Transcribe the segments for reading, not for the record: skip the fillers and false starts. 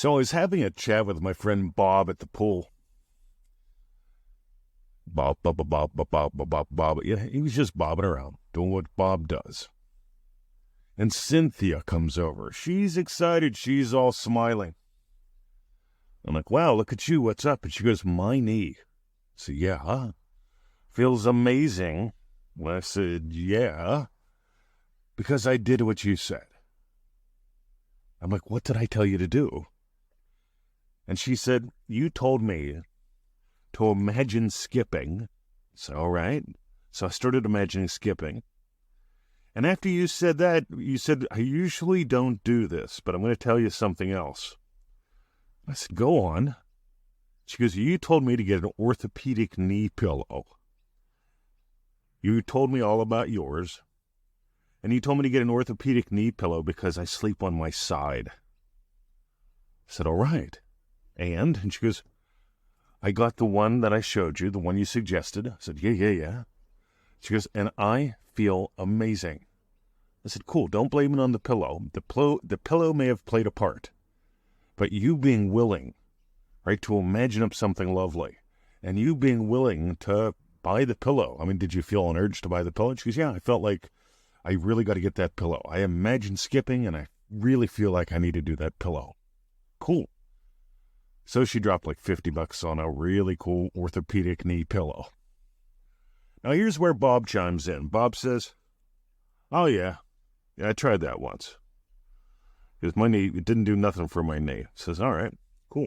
So I was having a chat with my friend Bob at the pool. Bob, Bob, Bob, Bob, Bob, Bob, Bob, Bob, Bob. Yeah, he was just bobbing around, doing what Bob does. And Cynthia comes over. She's excited. She's all smiling. I'm like, wow, look at you. What's up? And she goes, my knee. I said, yeah. Feels amazing. Well, I said, yeah. Because I did what you said. I'm like, what did I tell you to do? And she said, you told me to imagine skipping. So, all right. So I started imagining skipping. And after you said that, you said, I usually don't do this, but I'm going to tell you something else. I said, go on. She goes, you told me to get an orthopedic knee pillow. You told me all about yours. And you told me to get an orthopedic knee pillow because I sleep on my side. I said, all right. And she goes, I got the one that I showed you, the one you suggested. I said, yeah. She goes, and I feel amazing. I said, cool, don't blame it on the pillow. The pillow may have played a part. But you being willing, right, to imagine up something lovely, and you being willing to buy the pillow. I mean, did you feel an urge to buy the pillow? She goes, yeah, I felt like I really got to get that pillow. I imagine skipping, and I really feel like I need to do that pillow. Cool. So she dropped like $50 on a really cool orthopedic knee pillow. Now here's where Bob chimes in. Bob says, oh yeah, I tried that once. Because my knee, it didn't do nothing for my knee. Says, all right, cool.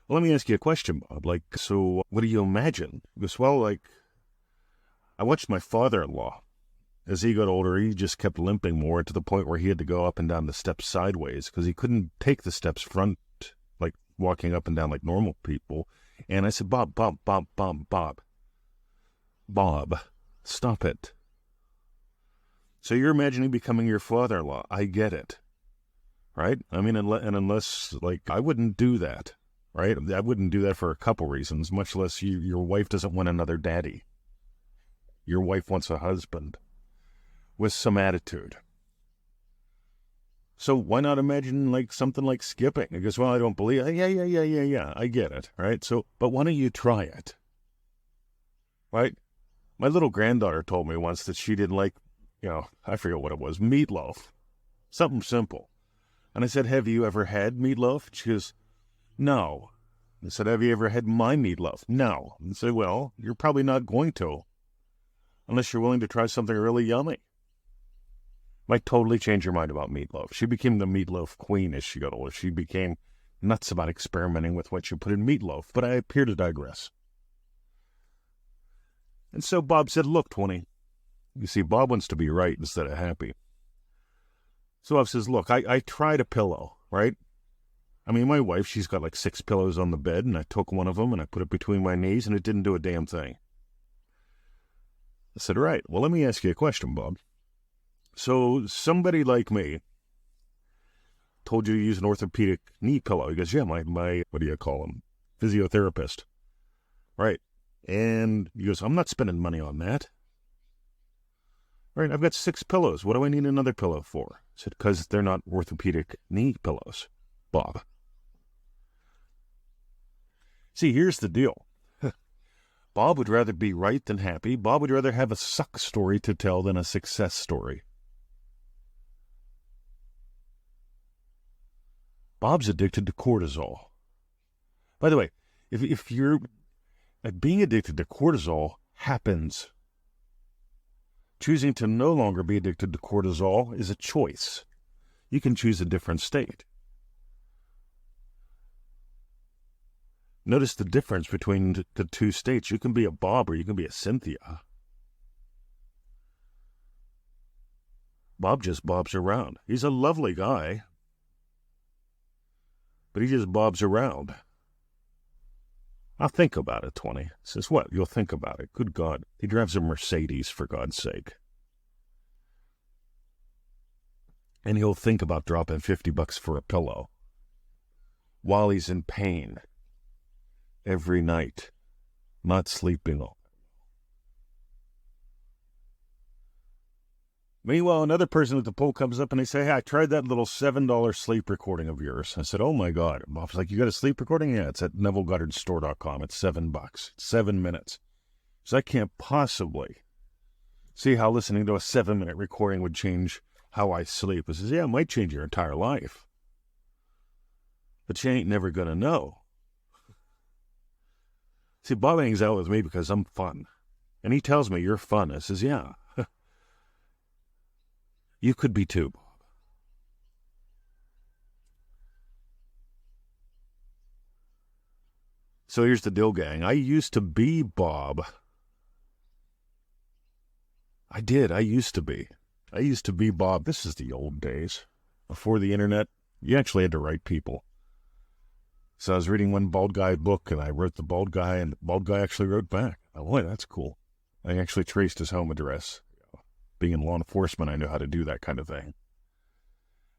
Well, let me ask you a question, Bob. Like, so what do you imagine? Because, well, like, I watched my father-in-law. As he got older, he just kept limping more to the point where he had to go up and down the steps sideways because he couldn't take the steps front, like walking up and down like normal people. And I said, Bob, stop it. So you're imagining becoming your father-in-law. I get it. Right? I mean, unless, like, I wouldn't do that, right? I wouldn't do that for a couple reasons, much less your wife doesn't want another daddy. Your wife wants a husband with some attitude. So why not imagine, like, something like skipping? He goes, well, I don't believe it. Yeah, I get it, right? So, but why don't you try it? Right? My little granddaughter told me once that she didn't like, I forget what it was, meatloaf. Something simple. And I said, have you ever had meatloaf? She goes, no. I said, have you ever had my meatloaf? No. And I said, well, you're probably not going to, unless you're willing to try something really yummy. Might totally change your mind about meatloaf. She became the meatloaf queen as she got older. She became nuts about experimenting with what you put in meatloaf, but I appear to digress. And so Bob said, look, 20. You see, Bob wants to be right instead of happy. So Bob says, look, I tried a pillow, right? I mean, my wife, she's got like 6 pillows on the bed, and I took one of them and I put it between my knees, and it didn't do a damn thing. I said, right, well, let me ask you a question, Bob. So somebody like me told you to use an orthopedic knee pillow. He goes, yeah, my what do you call him? Physiotherapist. Right. And he goes, I'm not spending money on that. Right, I've got 6 pillows. What do I need another pillow for? I said, because they're not orthopedic knee pillows, Bob. See, here's the deal. Bob would rather be right than happy. Bob would rather have a suck story to tell than a success story. Bob's addicted to cortisol. By the way, if you're being addicted to cortisol happens. Choosing to no longer be addicted to cortisol is a choice. You can choose a different state. Notice the difference between the two states. You can be a Bob or you can be a Cynthia. Bob just bobs around. He's a lovely guy, but he just bobs around. I'll think about it, 20. Says, what? You'll think about it. Good God. He drives a Mercedes, for God's sake. And he'll think about dropping $50 for a pillow while he's in pain every night, not sleeping. Meanwhile, another person at the pool comes up and they say, hey, I tried that little $7 sleep recording of yours. I said, oh my God. Bob's like, you got a sleep recording? Yeah, it's at NevilleGoddardStore.com. It's $7. It's 7 minutes. So I can't possibly see how listening to a 7-minute recording would change how I sleep. I says, yeah, it might change your entire life. But you ain't never going to know. See, Bob hangs out with me because I'm fun. And he tells me, you're fun. I says, yeah. You could be too, Bob. So here's the deal, gang. I used to be Bob. I did. I used to be. I used to be Bob. This is the old days. Before the internet, you actually had to write people. So I was reading one bald guy book, and I wrote the bald guy, and the bald guy actually wrote back. Oh, boy, that's cool. I actually traced his home address. Being in law enforcement, I knew how to do that kind of thing.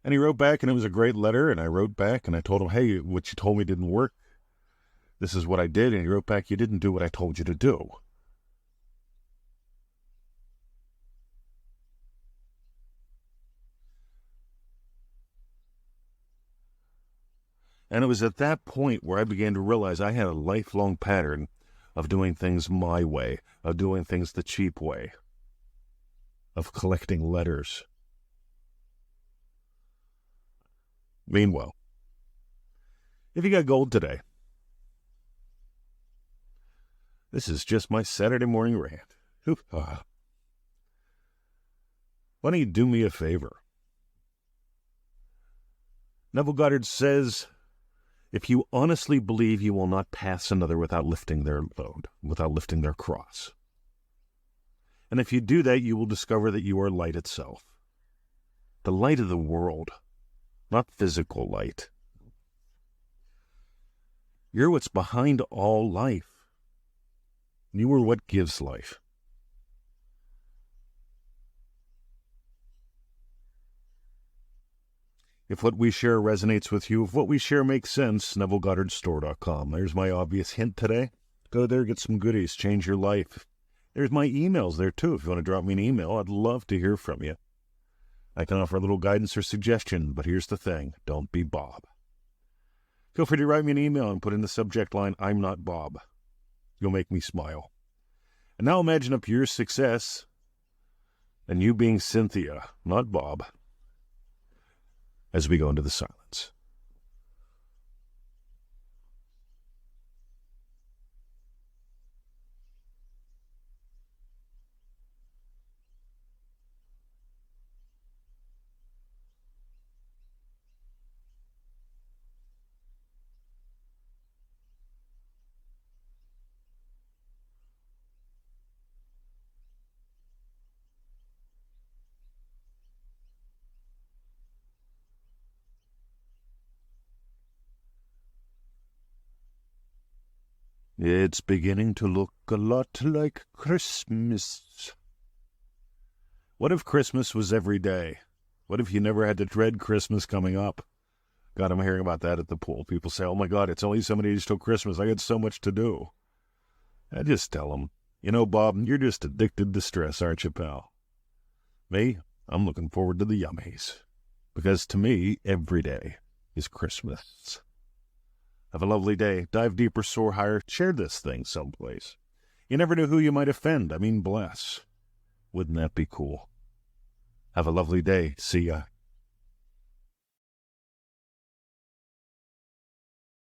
And he wrote back, and it was a great letter, and I wrote back, and I told him, hey, what you told me didn't work. This is what I did, and he wrote back, you didn't do what I told you to do. And it was at that point where I began to realize I had a lifelong pattern of doing things my way, of doing things the cheap way, of collecting letters. Meanwhile, if you got gold today, this is just my Saturday morning rant. Why don't you do me a favor? Neville Goddard says, if you honestly believe you will not pass another without lifting their load, without lifting their cross, and if you do that, you will discover that you are light itself. The light of the world, not physical light. You're what's behind all life. You are what gives life. If what we share resonates with you, if what we share makes sense, NevilleGoddardStore.com. There's my obvious hint today. Go there, get some goodies, change your life. There's my emails there, too. If you want to drop me an email, I'd love to hear from you. I can offer a little guidance or suggestion, but here's the thing. Don't be Bob. Feel free to write me an email and put in the subject line, I'm not Bob. You'll make me smile. And now imagine up your success and you being Cynthia, not Bob, as we go into the silence. It's beginning to look a lot like Christmas. What if Christmas was every day? What if you never had to dread Christmas coming up? God, I'm hearing about that at the pool. People say, oh my God, it's only 7 days till Christmas. I got so much to do. I just tell them, you know, Bob, you're just addicted to stress, aren't you, pal? Me, I'm looking forward to the yummies. Because to me, every day is Christmas. Have a lovely day. Dive deeper, soar higher. Share this thing someplace. You never know who you might offend. I mean, bless. Wouldn't that be cool? Have a lovely day. See ya.